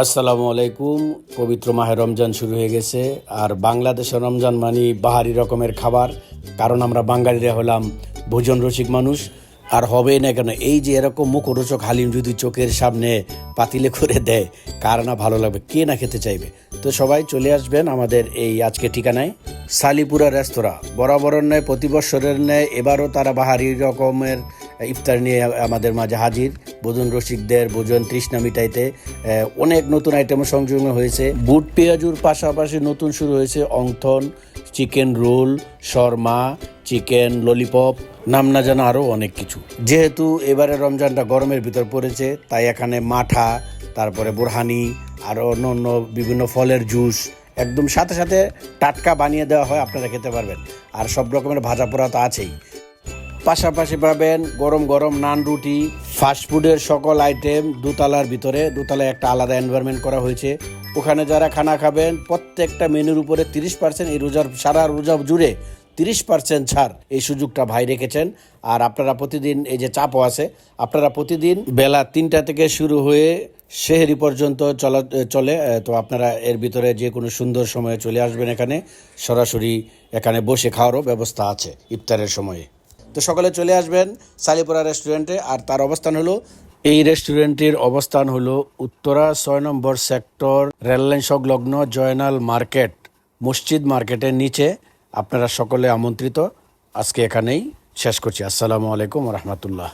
আসসালামু আলাইকুম। পবিত্র মাহে রমজান শুরু হয়ে গেছে, আর বাংলাদেশে রমজান মানে বাহারি রকমের খাবার। কারণ আমরা বাঙালিরা হলাম ভোজন রসিক মানুষ। আর হবেই না কেন, এই যে এরকম মুখরোচক হালিম যদি চোখের সামনে পাতিলে করে দেয়, কার না ভালো লাগবে, কে না খেতে চাইবে। তো সবাই চলে আসবেন আমাদের এই আজকে ঠিকানায়, সালিপুরা রেস্তোরাঁ। বরাবরের ন্যায়, প্রতি বছরের ন্যায় এবারও তারা বাহারি রকমের ইফতার নিয়ে আমাদের মাঝে হাজির। ভোজন রসিকদের ভোজন তৃষ্ণা মিটাইতে অনেক নতুন আইটেমও সংযোজন হয়েছে। বুট পেঁয়াজুর পাশাপাশি নতুন শুরু হয়েছে wonton, chicken roll, shawarma, chicken lollipop, নাম না জানা আরও অনেক কিছু। যেহেতু এবারে রমজানটা গরমের ভিতর পড়েছে, তাই এখানে মাঠা, তারপরে বোরহানি, আরও অন্য অন্য বিভিন্ন ফলের জুস একদম সাথে সাথে টাটকা বানিয়ে দেওয়া হয়, আপনারা খেতে পারবেন। আর সব রকমের ভাজা পোড়া তো আছেই। পাশাপাশি পাবেন গরম গরম নান, রুটি, ফাস্টফুডের সকল আইটেম দোতলার ভিতরে। দোতলায় একটা আলাদা এনভায়রনমেন্ট করা হয়েছে। ওখানে যারা খানা খাবেন প্রত্যেকটা মেনুর উপরে 30%, এই রোজার সারা রোজা জুড়ে 30% ছাড়, এই সুযোগটা ভাই রেখেছেন। আর আপনারা প্রতিদিন, এই যে চাপও আছে, আপনারা প্রতিদিন বেলা 3টা থেকে শুরু হয়ে সেহরি পর্যন্ত চলে। তো আপনারা এর ভিতরে যে কোনো সুন্দর সময়ে চলে আসবেন। এখানে সরাসরি এখানে বসে খাওয়ারও ব্যবস্থা আছে ইফতারের সময়ে। তো সকালে চলে আসবেন সালিপুরা রেস্টুরেন্টে। আর তার অবস্থান হলো, এই রেস্টুরেন্টের অবস্থান হলো উত্তরা 6 নম্বর সেক্টর, রেললাইন সংলগ্ন জয়নাল মার্কেট, মসজিদ মার্কেটের নিচে। আপনারা সকলে আমন্ত্রিত। আজকে এখানেই শেষ করছি। আসসালামু আলাইকুম রহমতুল্লাহ।